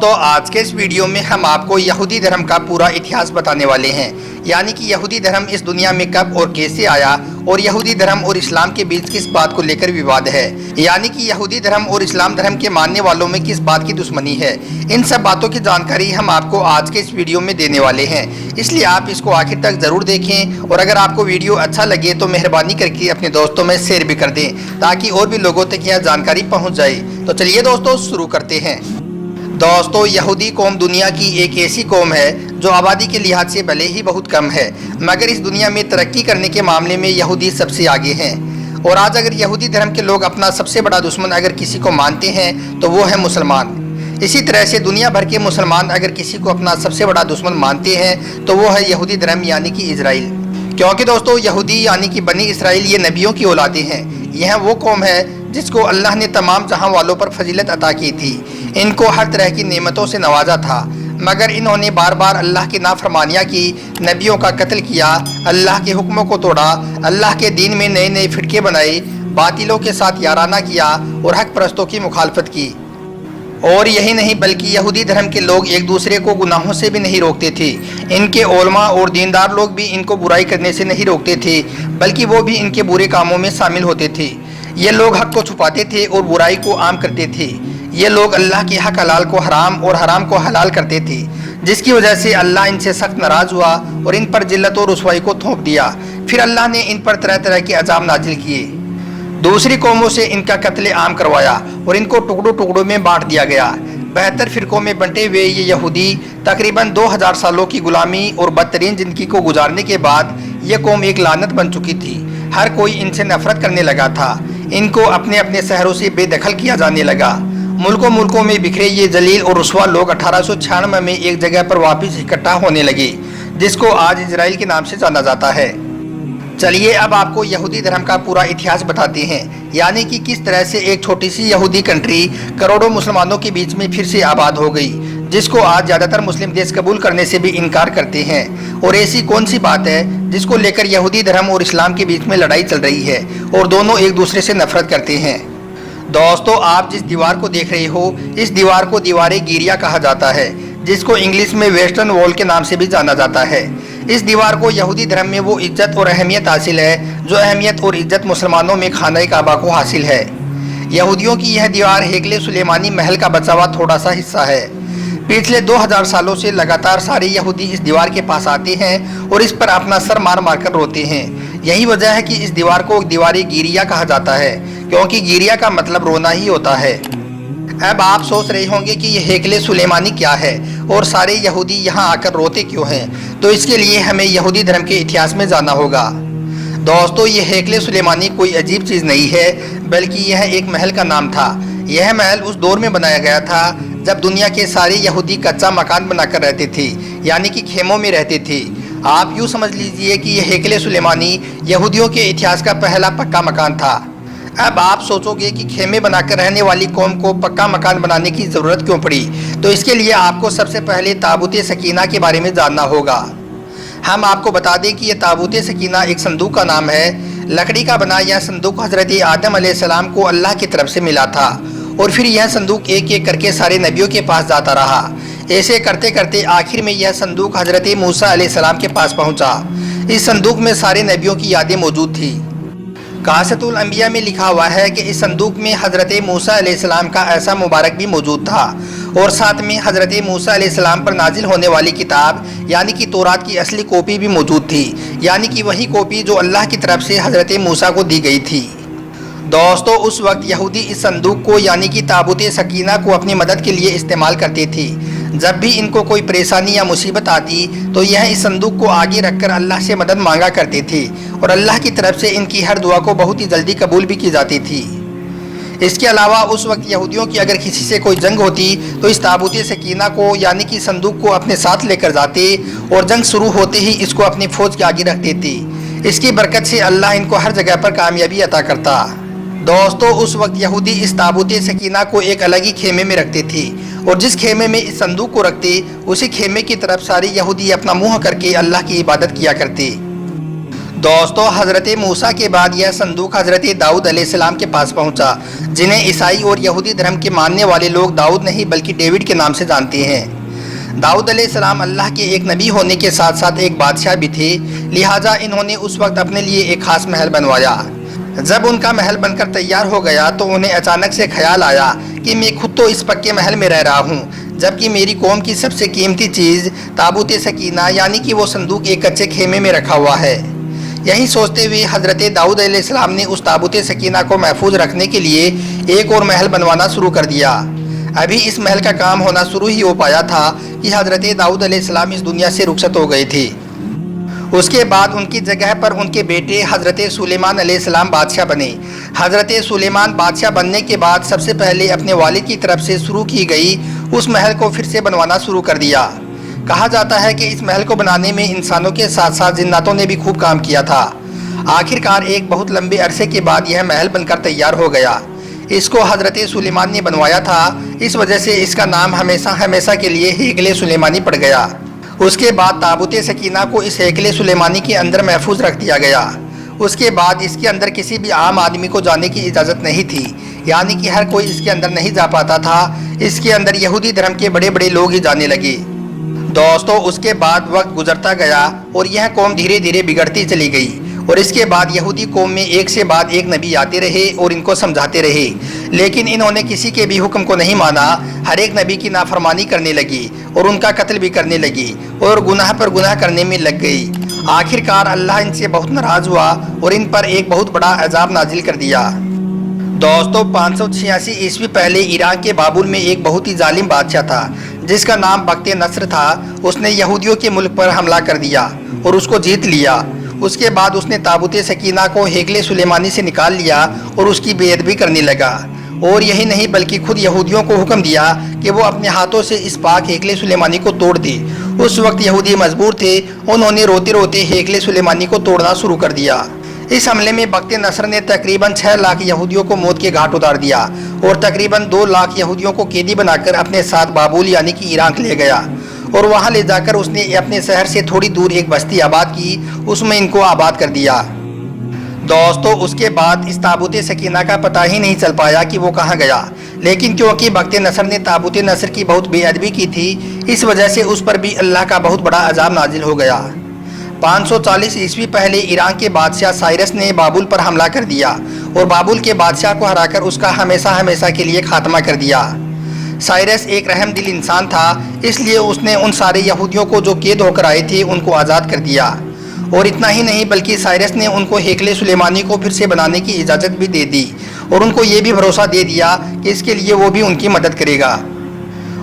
दोस्तों आज के इस वीडियो में हम आपको यहूदी धर्म का पूरा इतिहास बताने वाले हैं, यानी कि यहूदी धर्म इस दुनिया में कब और कैसे आया और यहूदी धर्म और इस्लाम के बीच किस बात को लेकर विवाद है, यानी कि यहूदी धर्म और इस्लाम धर्म के मानने वालों में किस बात की दुश्मनी है। इन सब बातों की जानकारी हम आपको आज के इस वीडियो में देने वाले हैं, इसलिए आप इसको आखिर तक ज़रूर देखें। और अगर आपको वीडियो अच्छा लगे तो मेहरबानी करके अपने दोस्तों में शेयर भी कर दें, ताकि और भी लोगों तक यह जानकारी पहुँच जाए। तो चलिए दोस्तों शुरू करते हैं। दोस्तों यहूदी कौम दुनिया की एक ऐसी कौम है जो आबादी के लिहाज से भले ही बहुत कम है, मगर इस दुनिया में तरक्की करने के मामले में यहूदी सबसे आगे हैं। और आज अगर यहूदी धर्म के लोग अपना सबसे बड़ा दुश्मन अगर किसी को मानते हैं तो वो है मुसलमान। इसी तरह से दुनिया भर के मुसलमान अगर किसी को अपना सबसे बड़ा दुश्मन मानते हैं तो वो है यहूदी धर्म यानी कि इजराइल। क्योंकि दोस्तों यहूदी यानी कि बनी इसराइल ये नबियों की औलादें हैं। यह वो कौम है जिसको अल्लाह ने तमाम जहां वालों पर फजीलत अता की थी, इनको हर तरह की नेमतों से नवाजा था, मगर इन्होंने बार बार अल्लाह की नाफरमानियाँ की, नबियों का कत्ल किया, अल्लाह के हुक्मों को तोड़ा, अल्लाह के दीन में नए नए फिरके बनाए, बातिलों के साथ याराना किया और हक परस्तों की मुखालफत की। और यही नहीं बल्कि यहूदी धर्म के लोग एक दूसरे को गुनाहों से भी नहीं रोकते थे। इनके उलमा और दीनदार लोग भी इनको बुराई करने से नहीं रोकते थे, बल्कि वो भी इनके बुरे कामों में शामिल होते थे। ये लोग हक को छुपाते थे और बुराई को आम करते थे। ये लोग अल्लाह के हक हलाल को हराम और हराम को हलाल करते थे, जिसकी वजह से अल्लाह इनसे सख्त नाराज़ हुआ और इन पर जिल्लत और रुसवाई को थोप दिया। फिर अल्लाह ने इन पर तरह तरह के अजाब नाजिल किए, दूसरी कौमों से इनका कत्ले आम करवाया और इनको टुकड़ों टुकड़ों में बांट दिया गया। 72 फिरकों में बंटे हुए ये यहूदी तकरीबन 2000 सालों की गुलामी और बदतरीन ज़िंदगी को गुजारने के बाद ये कौम एक लानत बन चुकी थी। हर कोई इनसे नफरत करने लगा था। इनको अपने अपने शहरों से बेदखल किया जाने लगा। मुल्कों मुल्कों में बिखरे ये जलील और रुसवा लोग 1896 में एक जगह पर वापस इकट्ठा होने लगे, जिसको आज इजराइल के नाम से जाना जाता है। चलिए अब आपको यहूदी धर्म का पूरा इतिहास बताते हैं, यानी कि किस तरह से एक छोटी सी यहूदी कंट्री करोड़ों मुसलमानों के बीच में फिर से आबाद हो गई, जिसको आज ज़्यादातर मुस्लिम देश कबूल करने से भी इनकार करते हैं। और ऐसी कौन सी बात है जिसको लेकर यहूदी धर्म और इस्लाम के बीच में लड़ाई चल रही है और दोनों एक दूसरे से नफरत करते हैं। दोस्तों आप जिस दीवार को देख रहे हो, इस दीवार को दीवार गिरिया कहा जाता है, जिसको इंग्लिश में वेस्टर्न वॉल के नाम से भी जाना जाता है। इस दीवार को यहूदी धर्म में वो इज्जत और अहमियत हासिल है जो अहमियत और इज्जत मुसलमानों में खाना काबा को हासिल है। यहूदियों की यह दीवार हेकले सुलेमानी महल का बचा हुआ थोड़ा सा हिस्सा है। पिछले 2000 सालों से लगातार सारे यहूदी इस दीवार के पास आते हैं और इस पर अपना सर मार मार कर रोते हैं। यही वजह है कि इस दीवार को दीवार गिरिया कहा जाता है, क्योंकि गिरिया का मतलब रोना ही होता है। अब आप सोच रहे होंगे कि यह हेकले सुलेमानी क्या है और सारे यहूदी यहाँ आकर रोते क्यों हैं, तो इसके लिए हमें यहूदी धर्म के इतिहास में जाना होगा। दोस्तों ये हेकले सुलेमानी कोई अजीब चीज़ नहीं है, बल्कि यह एक महल का नाम था। यह महल उस दौर में बनाया गया था जब दुनिया के सारे यहूदी कच्चा मकान बनाकर रहते थे, यानी कि खेमों में रहते थे। आप यूँ समझ लीजिए कि यह हेकले सुलेमानी यहूदियों के इतिहास का पहला पक्का मकान था। अब आप सोचोगे कि खेमे बनाकर रहने वाली कौम को पक्का मकान बनाने की ज़रूरत क्यों पड़ी, तो इसके लिए आपको सबसे पहले ताबूत सकीना के बारे में जानना होगा। हम आपको बता दें कि यह ताबूत सकीना एक संदूक का नाम है। लकड़ी का बना यह संदूक हज़रत आदम अलैहिस्सलाम को अल्लाह की तरफ से मिला था, और फिर यह संदूक एक एक करके सारे नबियों के पास जाता रहा। ऐसे करते करते आखिर में यह संदूक हज़रत मूसा अलैहिस्सलाम के पास पहुँचा। इस संदूक में सारे नबियों की यादें मौजूद थी। कासतुल अंबिया में लिखा हुआ है कि इस संदूक में हज़रत मूसा अलैहिस्सलाम का ऐसा मुबारक भी मौजूद था, और साथ में हज़रत मूसा अलैहिस्सलाम पर नाजिल होने वाली किताब यानी कि तौरात की असली कॉपी भी मौजूद थी, यानी कि वही कॉपी जो अल्लाह की तरफ से हज़रत मूसा को दी गई थी। दोस्तों उस वक्त यहूदी इस संदूक को यानी कि ताबूत सकीना को अपनी मदद के लिए इस्तेमाल करते थे। जब भी इनको कोई परेशानी या मुसीबत आती तो यह इस संदूक को आगे रखकर अल्लाह से मदद मांगा करते थे, और अल्लाह की तरफ से इनकी हर दुआ को बहुत ही जल्दी कबूल भी की जाती थी। इसके अलावा उस वक्त यहूदियों की अगर किसी से कोई जंग होती तो इस ताबूत सकीना को यानी कि संदूक को अपने साथ लेकर जाते, और जंग शुरू होते ही इसको अपनी फ़ौज के आगे रख देते। इसकी बरकत से अल्लाह इनको हर जगह पर कामयाबी अता करता। दोस्तों उस वक्त यहूदी इस ताबूत सकीना को एक अलग ही खेमे में रखते थे, और जिस खेमे में इस संदूक को रखते उसी खेमे की तरफ सारे यहूदी अपना मुंह करके अल्लाह की इबादत किया करते। दोस्तों, हज़रत मूसा के बाद यह संदूक हज़रत दाऊद अलैहिस्सलाम के पास पहुंचा, जिन्हें ईसाई और यहूदी धर्म के मानने वाले लोग दाऊद नहीं बल्कि डेविड के नाम से जानते हैं। दाऊद अलैहिस्सलाम अल्लाह के एक नबी होने के साथ साथ एक बादशाह भी थे, लिहाजा इन्होंने उस वक्त अपने लिए एक खास महल बनवाया। जब उनका महल बनकर तैयार हो गया तो उन्हें अचानक से ख्याल आया कि मैं खुद तो इस पक्के महल में रह रहा हूँ, जबकि मेरी कौम की सबसे कीमती चीज़ ताबूत सकीना यानी कि वो संदूक एक कच्चे खेमे में रखा हुआ है। यही सोचते हुए हज़रत दाऊद अलैहिस्सलाम ने उस ताबूत सकीना को महफूज रखने के लिए एक और महल बनवाना शुरू कर दिया। अभी इस महल का काम होना शुरू ही हो पाया था कि हज़रत दाऊद अलैहिस्सलाम इस दुनिया से रुखसत हो गए थे। उसके बाद उनकी जगह पर उनके बेटे हज़रत सुलेमान अलैहिस्सलाम बादशाह बने। हज़रत सुलेमान बादशाह बनने के बाद सबसे पहले अपने वालिद की तरफ से शुरू की गई उस महल को फिर से बनवाना शुरू कर दिया। कहा जाता है कि इस महल को बनाने में इंसानों के साथ साथ जिन्नातों ने भी खूब काम किया था। आखिरकार एक बहुत लंबे अरसे के बाद यह महल बनकर तैयार हो गया। इसको हज़रत सुलेमान ने बनवाया था, इस वजह से इसका नाम हमेशा हमेशा के लिए हेकले सुलेमानी पड़ गया। उसके बाद ताबूत सकीना को इस हेकले सुलेमानी के अंदर महफूज रख दिया गया। उसके बाद इसके अंदर किसी भी आम आदमी को जाने की इजाज़त नहीं थी, यानी कि हर कोई इसके अंदर नहीं जा पाता था। इसके अंदर यहूदी धर्म के बड़े बड़े लोग ही जाने लगे। दोस्तों, उसके बाद वक्त गुजरता गया और यह कौम धीरे धीरे बिगड़ती चली गई और इसके बाद यहूदी कौम में एक से बाद एक नबी आते रहे और इनको समझाते रहे, लेकिन इन्होंने किसी के भी हुक्म को नहीं माना। हर एक नबी की नाफरमानी करने लगी और उनका कत्ल भी करने लगी और गुनाह पर गुनाह करने में लग गई। आखिरकार अल्लाह इनसे बहुत नाराज़ हुआ और इन पर एक बहुत बड़ा अजाब नाजिल कर दिया। दोस्तों, 586 ईस्वी पहले ईरान के बाबुल में एक बहुत ही जालिम बादशाह था जिसका नाम बख्त नसर था। उसने यहूदियों के मुल्क पर हमला कर दिया और उसको जीत लिया। उसके बाद उसने ताबूत सकीना को हेकले सुलेमानी से निकाल लिया और उसकी बेअदबी करने लगा। और यही नहीं बल्कि खुद यहूदियों को हुक्म दिया कि वो अपने हाथों से इस पाक हेकले सुलेमानी को तोड़ दे। उस वक्त यहूदी मजबूर थे, उन्होंने रोते रोते हेकले सुलेमानी को तोड़ना शुरू कर दिया। इस हमले में बख्त नसर ने तकरीबन 6 लाख यहूदियों को मौत के घाट उतार दिया और तकरीबन 2 लाख यहूदियों को कैदी बनाकर अपने साथ बाबुल यानी कि इराक ले गया और वहां ले जाकर उसने अपने शहर से थोड़ी दूर एक बस्ती आबाद की, उसमें इनको आबाद कर दिया। दोस्तों, उसके बाद इस ताबूत सकीना का पता ही नहीं चल पाया कि वो कहाँ गया, लेकिन क्योंकि बख्त नसर ने ताबूत नसर की बहुत बेअदबी की थी, इस वजह से उस पर भी अल्लाह का बहुत बड़ा अजाब नाजिल हो गया। 540 ईस्वी पहले ईरान के बादशाह साइरस ने बाबुल पर हमला कर दिया और बाबुल के बादशाह को हराकर उसका हमेशा हमेशा के लिए खात्मा कर दिया। साइरस एक रहम दिल इंसान था, इसलिए उसने उन सारे यहूदियों को जो कैद होकर आए थे उनको आज़ाद कर दिया। और इतना ही नहीं बल्कि साइरस ने उनको हेकले सुलेमानी को फिर से बनाने की इजाज़त भी दे दी और उनको ये भी भरोसा दे दिया कि इसके लिए वो भी उनकी मदद करेगा।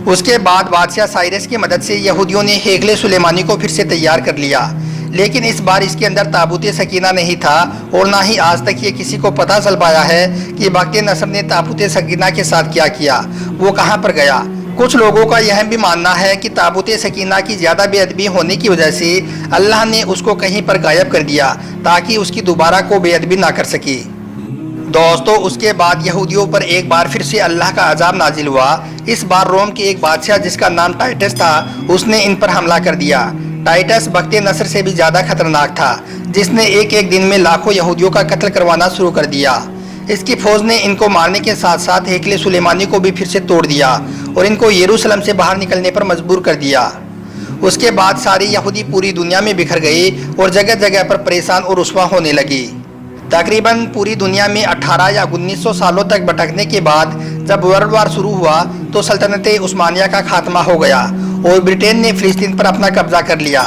उसके बाद बादशाह साइरस की मदद से यहूदियों ने हेकले सुलेमानी को फिर से तैयार कर लिया, लेकिन इस बार इसके अंदर ताबूत सकीना नहीं था और ना ही आज तक ये किसी को पता चल पाया है कि बख्त नसर ने ताबूत सकीना के साथ क्या किया, वो कहाँ पर गया। कुछ लोगों का यह भी मानना है कि ताबूत सकीना की ज़्यादा बेअदबी होने की वजह से अल्लाह ने उसको कहीं पर गायब कर दिया ताकि उसकी दोबारा को बेअदबी ना कर सके। दोस्तों, उसके बाद यहूदियों पर एक बार फिर से अल्लाह का अजाब नाजिल हुआ। इस बार रोम के एक बादशाह जिसका नाम टाइटस था, उसने इन पर हमला कर दिया। टाइटस बख्त नसर से भी ज़्यादा खतरनाक था, जिसने एक एक दिन में लाखों यहूदियों का कत्ल करवाना शुरू कर दिया। इसकी फौज ने इनको मारने के साथ साथ हेकले सुलेमानी को भी फिर से तोड़ दिया और इनको यरूशलेम से बाहर निकलने पर मजबूर कर दिया। उसके बाद सारे यहूदी पूरी दुनिया में बिखर गए और जगह जगह पर परेशान और रुस्वा होने लगे। तकरीबन पूरी दुनिया में 18 या 1900 सालों तक भटकने के बाद जब वर्ल्ड वार शुरू हुआ तो सल्तनत उस्मानिया का खात्मा हो गया और ब्रिटेन ने फ़िलिस्तीन पर अपना कब्जा कर लिया।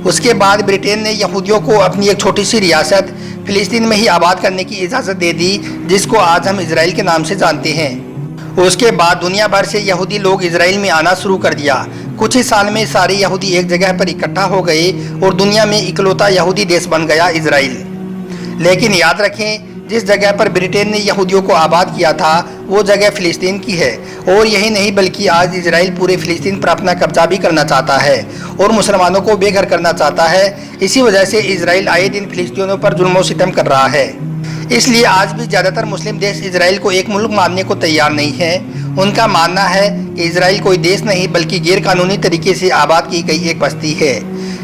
उसके बाद ब्रिटेन ने यहूदियों को अपनी एक छोटी सी रियासत फ़िलिस्तीन में ही आबाद करने की इजाज़त दे दी, जिसको आज हम इजराइल के नाम से जानते हैं। उसके बाद दुनिया भर से यहूदी लोग इजराइल में आना शुरू कर दिया। कुछ ही साल में सारे यहूदी एक जगह पर इकट्ठा हो गए और दुनिया में इकलौता यहूदी देश बन गया इजराइल। लेकिन याद रखें, जिस जगह पर ब्रिटेन ने यहूदियों को आबाद किया था वो जगह फ़िलिस्तीन की है। और यही नहीं बल्कि आज इजराइल पूरे फ़िलिस्तीन पर अपना कब्जा भी करना चाहता है और मुसलमानों को बेघर करना चाहता है। इसी वजह से इजराइल आए दिन फ़िलिस्तीनियों पर जुल्म सितम कर रहा है। इसलिए आज भी ज़्यादातर मुस्लिम देश इजराइल को एक मुल्क मानने को तैयार नहीं है। उनका मानना है कि इजराइल कोई देश नहीं बल्कि गैर कानूनी तरीके से आबाद की गई एक बस्ती है।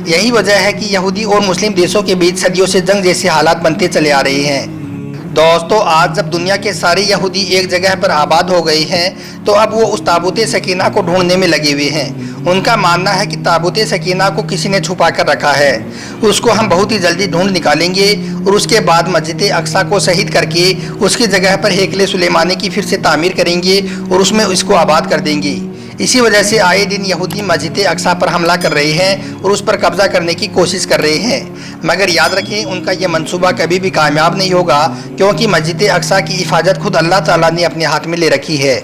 यही वजह है कि यहूदी और मुस्लिम देशों के बीच सदियों से जंग जैसे हालात बनते चले आ रहे हैं। दोस्तों, आज जब दुनिया के सारे यहूदी एक जगह पर आबाद हो गए हैं तो अब वो उस ताबूत सकीना को ढूंढने में लगे हुए हैं। उनका मानना है कि ताबूत सकीना को किसी ने छुपा कर रखा है, उसको हम बहुत ही जल्दी ढूंढ निकालेंगे और उसके बाद मस्जिद अक्सा को शहीद करके उसकी जगह पर हेकले सुलेमानी की फिर से तामीर करेंगे और उसमें इसको आबाद कर देंगे। इसी वजह से आए दिन यहूदी मस्जिद अक्सा पर हमला कर रहे हैं और उस पर कब्जा करने की कोशिश कर रहे हैं। मगर याद रखें, उनका यह मंसूबा कभी भी कामयाब नहीं होगा, क्योंकि मस्जिद अक्सा की हिफाजत खुद अल्लाह ताला ने अपने हाथ में ले रखी है।